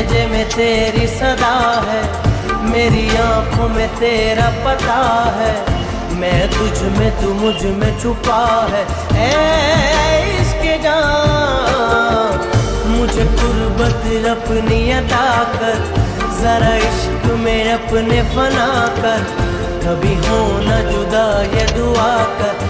लहजे में तेरी सदा है, मेरी आंखों में तेरा पता है, मैं तुझ में तू मुझ में छुपा है। ऐ इसके जान मुझे कुर्बत अपनी अता कर, जरा इश्क में अपने फना कर, कभी हो न जुदा ये दुआ कर।